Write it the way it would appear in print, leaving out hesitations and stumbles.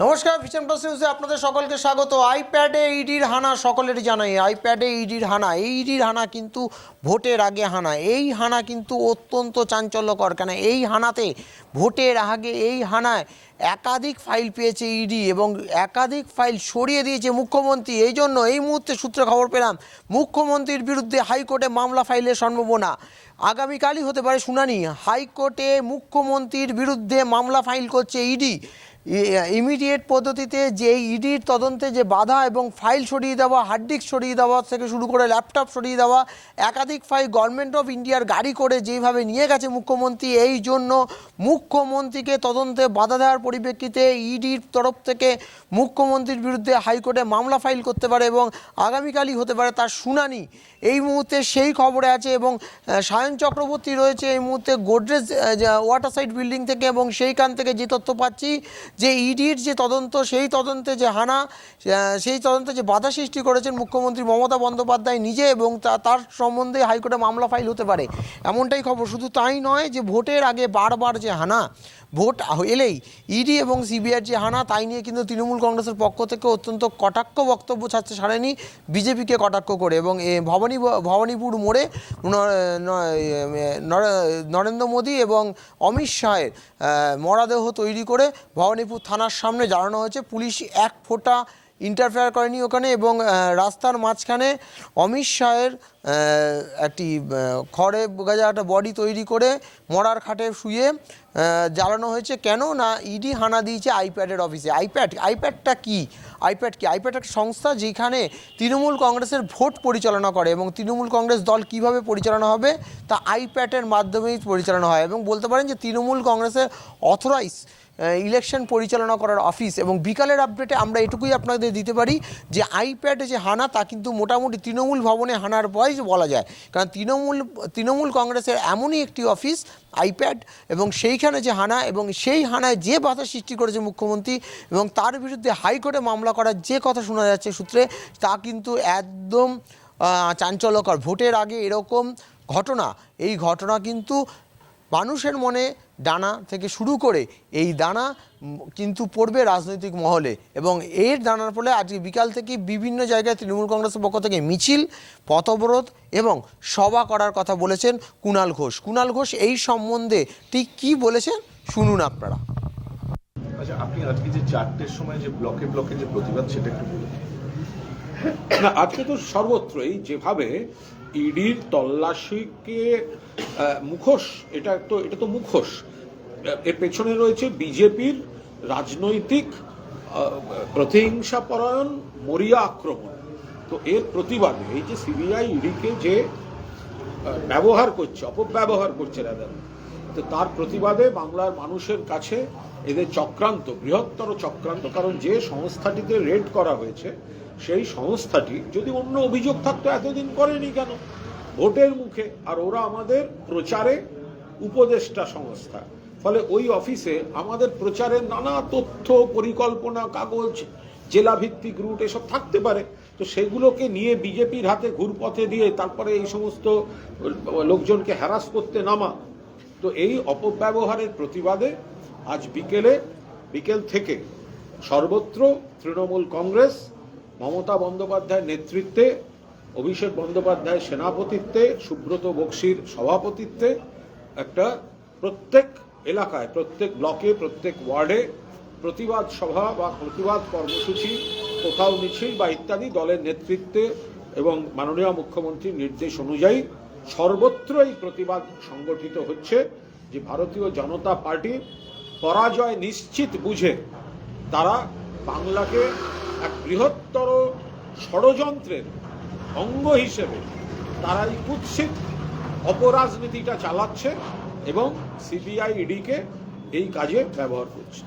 নমস্কার, vision plus নিউজে আপনাদের সকলকে স্বাগত। আইপ্যাডে ইডির হানা সকলেরই জানাই। আইপ্যাডে ইডির হানা, এই ইডির হানা কিন্তু ভোটের আগে হানা। এই হানা কিন্তু অত্যন্ত চাঞ্চল্যকর, কেন এই হানাতে ভোটের আগে এই হানায় একাধিক ফাইল পেয়েছে ইডি এবং একাধিক ফাইল সরিয়ে দিয়েছে মুখ্যমন্ত্রী। এই জন্য এই মুহূর্তে সূত্রে খবর পেলাম মুখ্যমন্ত্রীর বিরুদ্ধে হাইকোর্টে মামলা ফাইলের সম্ভাবনা। আগামীকালই হতে পারে শুনানি। হাইকোর্টে মুখ্যমন্ত্রীর বিরুদ্ধে মামলা ফাইল করছে ইডি। ইমিডিয়েট পদ্ধতিতে যে ইডির তদন্তে যে বাধা এবং ফাইল সরিয়ে দেওয়া, হার্ড ডিস্ক সরিয়ে দেওয়া থেকে শুরু করে ল্যাপটপ সরিয়ে দেওয়া, একাধিক ফাইল গভর্নমেন্ট অফ ইন্ডিয়ার গাড়ি করে যেভাবে নিয়ে গেছে মুখ্যমন্ত্রী, এই জন্য মুখ্যমন্ত্রীকে তদন্তে বাধা দেওয়ার পরিপ্রেক্ষিতে ইডির তরফ থেকে মুখ্যমন্ত্রীর বিরুদ্ধে হাইকোর্টে মামলা ফাইল করতে পারে এবং আগামীকালই হতে পারে তার শুনানি। এই মুহূর্তে সেই খবরে আছে এবং সায়ন চক্রবর্তী রয়েছে এই মুহূর্তে গোদরেজ ওয়াটার সাইড বিল্ডিং থেকে, এবং সেইখান থেকে যে তথ্য পাচ্ছি যে ইডির যে তদন্ত, সেই তদন্তে যে হানা, সেই তদন্তে যে বাধা সৃষ্টি করেছেন মুখ্যমন্ত্রী মমতা বন্দ্যোপাধ্যায় নিজে, এবং তার সম্বন্ধে হাইকোর্টে মামলা ফাইল হতে পারে এমনটাই খবর। শুধু তাই নয়, যে ভোটের আগে বারবার যে হানা, ভোট এলেই ইডি এবং সিবিআইর যে হানা, তাই নিয়ে কিন্তু তৃণমূল কংগ্রেসের পক্ষ থেকে অত্যন্ত কটাক্ষ বক্তব্য ছাড়েনি বিজেপিকে কটাক্ষ করে। এবং ভবানীপুর মোড়ে নরেন্দ্র মোদী এবং অমিত শাহের মরদেহ তৈরি করে ভবানীপুর থানার সামনে জ্বালানো হয়েছে। পুলিশ এক ফোঁটা ইন্টারফেয়ার করেনি ওখানে, এবং রাস্তার মাঝখানে অমিত শাহের একটি খড়ে গাজা একটা বডি তৈরি করে মরার খাটে শুয়ে জ্বালানো হয়েছে। কেন না, ইডি হানা দিয়েছে আইপ্যাডের অফিসে। আইপ্যাডটা কি? আইপ্যাড একটা সংস্থা যেখানে তৃণমূল কংগ্রেসের ভোট পরিচালনা করে, এবং তৃণমূল কংগ্রেস দল কিভাবে পরিচালনা হবে তা আইপ্যাডের মাধ্যমেই পরিচালনা হয়। এবং বলতে পারেন যে তৃণমূল কংগ্রেসের অথরাইজ ইলেকশন পরিচালনা করার অফিস। এবং বিকালের আপডেটে আমরা এটুকুই আপনাদের দিতে পারি যে আইপ্যাডে যে হানা, তা কিন্তু মোটামুটি তৃণমূল ভবনে হানার বয়স বলা যায়, কারণ তৃণমূল কংগ্রেসের এমনই একটি অফিস আইপ্যাড, এবং সেইখানে যে হানা এবং সেই হানায় যে বাধা সৃষ্টি করেছে মুখ্যমন্ত্রী এবং তার বিরুদ্ধে হাইকোর্টে মামলা করার যে কথা শোনা যাচ্ছে সূত্রে, তা কিন্তু একদম চাঞ্চল্যকর। ভোটের আগে এরকম ঘটনা, এই ঘটনা কিন্তু মানুষের মনে দানা থেকে শুরু করে এই দানা কিন্তু পড়বে রাজনৈতিক মহলে, এবং এর দানার ফলে আজকে বিকাল থেকে বিভিন্ন জায়গায় তৃণমূল কংগ্রেসের পক্ষ থেকে মিছিল, পথ অবরোধ এবং সভা করার কথা বলেছেন কুণাল ঘোষ। এই সম্বন্ধে ঠিক কী বলেছেন শুনুন আপনারা। আচ্ছা, আপনি আজকে যে 4টের সময় যে ব্লকে যে প্রতিবাদ, সেটা একটু বলুন। না, আজকে তো সর্বত্রই যেভাবে ইডির তল্লাশিকে মুখোশ, এটা তো মুখোশ, এর পেছনে রয়েছে বিজেপির রাজনৈতিক প্রতিহিংসাপরায়ণ মরিয়া আক্রমণ। তো এর প্রতিবাদে এই যে সিবিআই ইডিকে যে ব্যবহার করছে, অপব্যবহার করছে রাজা, তো তার প্রতিবাদে বাংলার মানুষের কাছে এদের চক্রান্ত, বৃহত্তর চক্রান্ত, কারণ যে সংস্থাটিতে রেড করা হয়েছে সেই সংস্থাটি যদি অন্য অভিযোগ থাকতো এতদিন করেনি কেন ভোটের মুখে? আর ওরা আমাদের প্রচারে উপদেষ্টা সংস্থা, ফলে ওই অফিসে আমাদের প্রচারের নানা তথ্য, পরিকল্পনা, কাগজ, জেলা ভিত্তিক রুট এসব থাকতে পারে। তো সেগুলোকে নিয়ে বিজেপির হাতে ঘুরপথে দিয়ে তারপরে এই সমস্ত লোকজনকে হ্যারাস করতে নামা। তো এই অপব্যবহারের প্রতিবাদে আজ বিকেল থেকে সর্বত্র তৃণমূল কংগ্রেস মমতা বন্দ্যোপাধ্যায়ের নেতৃত্বে, অভিষেক বন্দ্যোপাধ্যায়ের সেনাপতিত্বে, সুব্রত বক্সির সভাপতিত্বে একটা প্রত্যেক এলাকায়, প্রত্যেক ব্লকে, প্রত্যেক ওয়ার্ডে প্রতিবাদ সভা বা প্রতিবাদ কর্মসূচি, কোথাও মিছিল বা ইত্যাদি দলের নেতৃত্বে এবং মাননীয় মুখ্যমন্ত্রীর নির্দেশ অনুযায়ী সর্বত্র এই প্রতিবাদ সংগঠিত হচ্ছে। যে ভারতীয় জনতা পার্টি পরাজয় নিশ্চিত বুঝে তারা বাংলাকে এক বৃহত্তর ষড়যন্ত্রের অঙ্গ হিসেবে তারা এই কুৎসিত অপরাজনীতিটা চালাচ্ছে এবং সিবিআই ইডিকে এই কাজে ব্যবহার করছে।